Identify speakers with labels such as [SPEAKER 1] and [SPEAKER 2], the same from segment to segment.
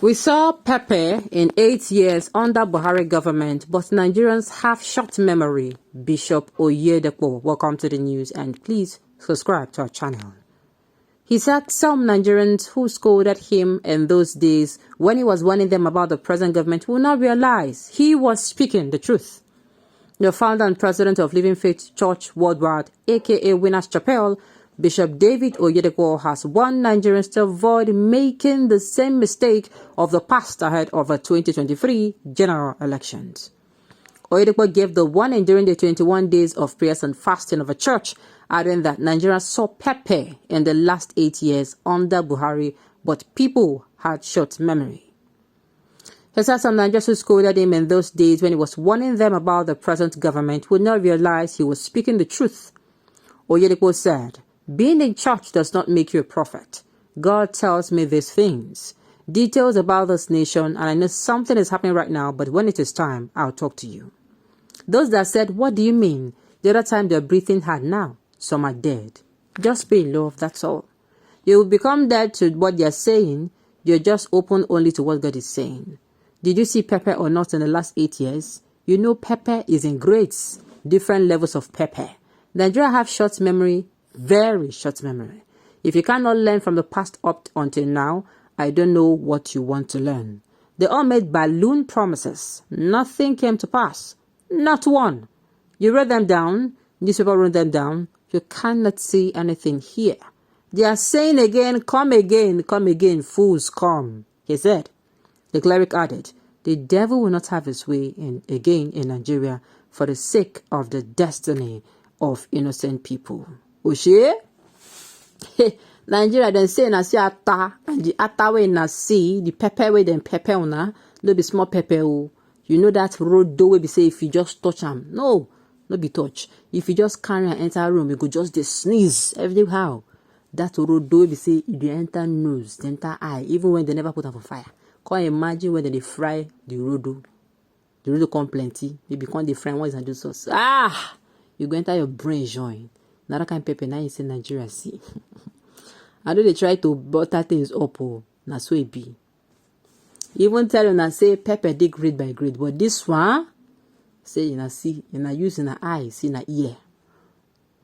[SPEAKER 1] We saw Pepe in 8 years under Buhari government, but Nigerians have short memory. Bishop Oyedepo, welcome to the news and please subscribe to our channel. He said some Nigerians who scolded him in those days when he was warning them about the present government will not realize he was speaking the truth. The founder and president of Living Faith Church Worldwide, aka Winners Chapel, Bishop David Oyedepo has warned Nigerians to avoid making the same mistake of the past ahead of the 2023 general elections. Oyedepo gave the warning during the 21 days of prayers and fasting of a church, adding that Nigerians saw Pepe in the last 8 years under Buhari, but people had short memory. He said some Nigerians who scolded him in those days when he was warning them about the present government would not realize he was speaking the truth. Oyedepo said, "Being in church does not make you a prophet. God tells me these things, details about this nation, and I know something is happening right now, but when it is time, I'll talk to you." Those that said, "What do you mean? The other time they're breathing hard now. Some are dead." Just be in love, that's all. You will become dead to what they're saying. You're just open only to what God is saying. Did you see Pepe or not in the last 8 years? You know Pepe is in grades, different levels of Pepe. Nigeria have short memory, very short memory. If you cannot learn from the past up until now, I don't know what you want to learn. They all made balloon promises. Nothing came to pass. Not one. You wrote them down. Newspaper wrote them down. You cannot see anything here. They are saying again, come again, fools come, he said. The cleric added, the devil will not have his way again in Nigeria for the sake of the destiny of innocent people. Oshie? Nigeria then say na see ata, and the ata way na see, the pepper way then pepper una, no be small pepper o. You know that road door we be say if you just touch them. No be touch. If you just carry and enter room, you go just dey sneeze everyhow. That road door we be say if they enter nose, they enter eye, even when they never put them for fire. Can't imagine when they fry the road. The road come plenty. Maybe can't they fry one and do sauce. You go enter your brain join. Now that kind of pepper now you say Nigeria see. I know they try to butter things up, na so it be. Even tell you na say pepper dey grade by grade, but this one say you na see, you na use in a eye, see in a ear.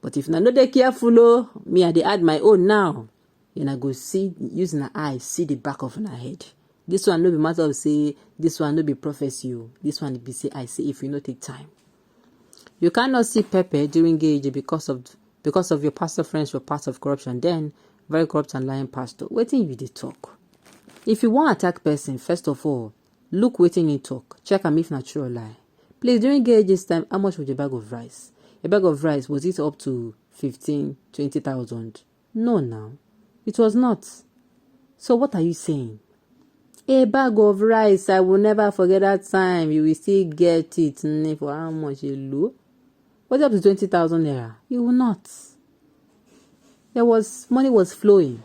[SPEAKER 1] But if na no dey careful, me I dey add my own now. You na go see use in a eye, see the back of my head. This one no be matter of say this one no be prophecy. This one be say I say if you no take time. You cannot see pepper during age because of your pastor friends were part of corruption. Then very corrupt and lying pastor. Waiting you dey talk. If you want to attack person, first of all, look waiting you talk. Check am if na true or lie. Please, during this time, how much was a bag of rice? A bag of rice, was it up to 15, 20,000? No, now. It was not. So what are you saying? A bag of rice, I will never forget that time. You will still get it for how much you low? What's up to 20,000 naira? You will not. Money was flowing.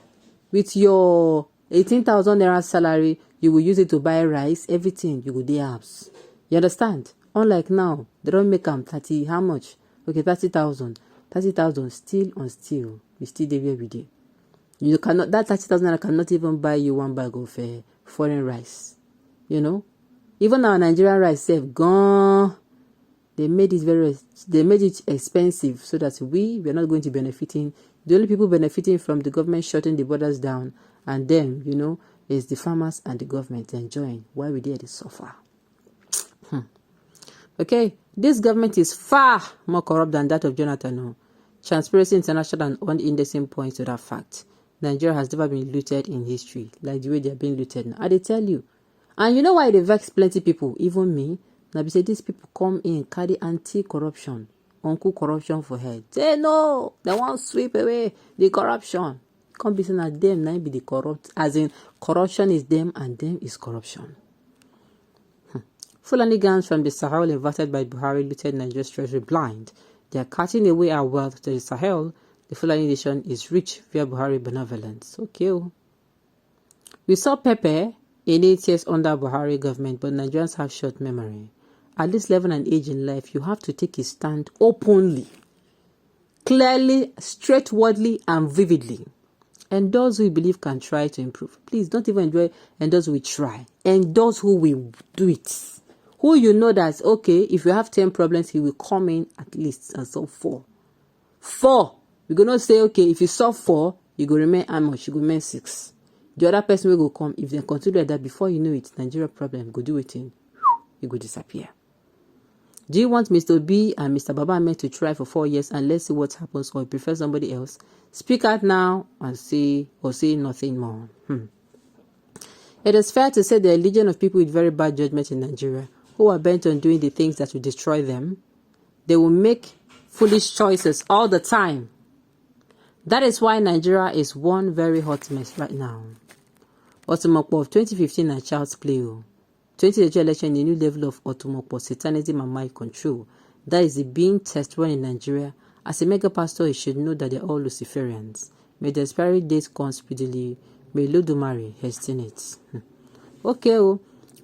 [SPEAKER 1] With your 18,000 naira salary, you will use it to buy rice, everything, you go dey house. You understand? Unlike now, they don't make them 30, how much? Okay, 30,000. 30,000 still on still. We still dey every day. You cannot, that 30,000 naira cannot even buy you one bag of foreign rice. You know? Even our Nigerian rice have gone. They made it expensive so that we are not going to benefiting. The only people benefiting from the government shutting the borders down and them, is the farmers and the government enjoying while we there they suffer. Okay, this government is far more corrupt than that of Jonathan. No. Transparency International and one indexing points to that fact. Nigeria has never been looted in history like the way they are being looted now. I tell you. And you know why they vex plenty people, even me? Now, be say these people come in, carry anti-corruption, uncle corruption for head. Say no, they want to sweep away the corruption. Come be saying that them now be the corrupt, as in corruption is them and them is corruption. Fulani gangs from the Sahel invited by Buhari looted Nigeria's treasury blind. They are cutting away our wealth to the Sahel. The Fulani nation is rich via Buhari benevolence. Okay. We saw Pepe in 8 years under Buhari government, but Nigerians have short memory. At this level and age in life, you have to take a stand openly, clearly, straightforwardly, and vividly. Endorse who you believe can try to improve. Please don't even endorse who will try. Endorse who will do it. Who you know that, okay, if you have 10 problems, he will come in at least and solve 4. 4. We're going to say, okay, if you solve 4, you go remain how much? You go remain 6. The other person will go come. If they continue like that, before you know it, Nigeria problem, go do it in. You go disappear. Do you want Mr. B and Mr. Baba Ahmed to try for 4 years and let's see what happens, or you prefer somebody else? Speak out now and say nothing more. It is fair to say there are a legion of people with very bad judgment in Nigeria who are bent on doing the things that will destroy them. They will make foolish choices all the time. That is why Nigeria is one very hot mess right now. Otumokpo of 2015 and child's play. 2020 election, a new level of Otumokpo, satanism and mind control. That is the being test run in Nigeria. As a mega pastor, you should know that they are all Luciferians. May the expiry date come speedily. May Ludumare hasten it. Okay,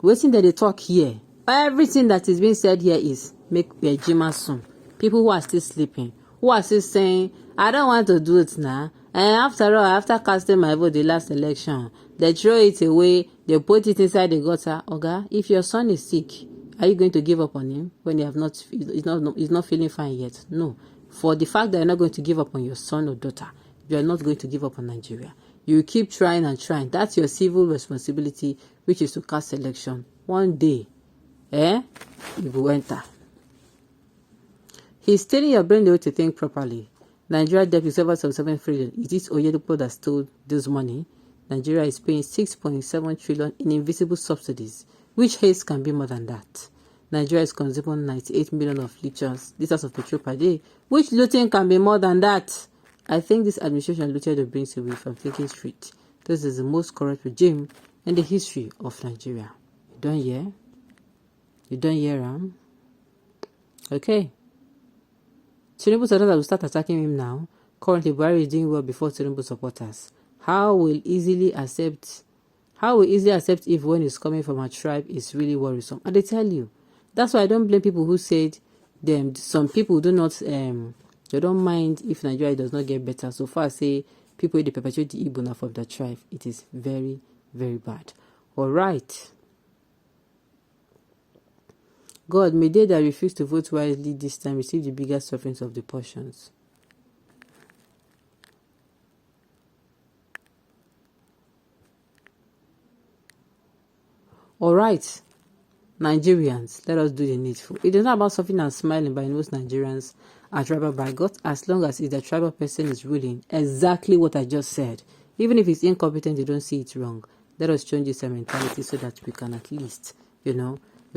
[SPEAKER 1] waiting that they talk here. Everything that is being said here is make Bejima soon. People who are still sleeping, who are still saying, I don't want to do it now. And after all, after casting my vote the last election, they throw it away, they put it inside the gutter. Oga, if your son is sick, are you going to give up on him when you have he's not feeling fine yet? No. For the fact that you're not going to give up on your son or daughter, you are not going to give up on Nigeria. You keep trying and trying. That's your civil responsibility, which is to cast election. One day, you will enter. He's telling your brain the way to think properly. Nigeria debt is over 77 trillion. It is Oyedepo that stole this money. Nigeria is paying 6.7 trillion in invisible subsidies, which haste can be more than that. Nigeria is consuming 98 million of liters of petrol per day, which looting can be more than that. I think this administration looted the brains away from thinking straight. This is the most corrupt regime in the history of Nigeria. You don't hear? You don't hear, Okay. Tinubu supporters will start attacking him now. Currently, Buhari is doing well before Tinubu supporters. How will easily accept if when it's coming from a tribe is really worrisome? And they tell you. That's why I don't blame people who said them. Some people do not they don't mind if Nigeria does not get better. So far, say people they perpetuate the Igbo from the tribe. It is very, very bad. All right. God, may they that refuse to vote wisely this time receive the biggest sufferings of the portions. All right, Nigerians, let us do the needful. It is not about suffering and smiling by most Nigerians are tribal by God, as long as the tribal person is ruling exactly what I just said. Even if it's incompetent, you don't see it wrong. Let us change this mentality so that we can at least, we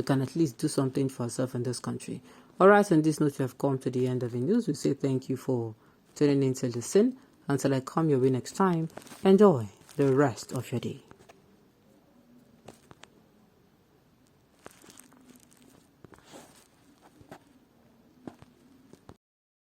[SPEAKER 1] can at least do something for ourselves in this country. All right, on this note, we have come to the end of the news. We say thank you for tuning in to listen. Until I come your way next time, enjoy the rest of your day.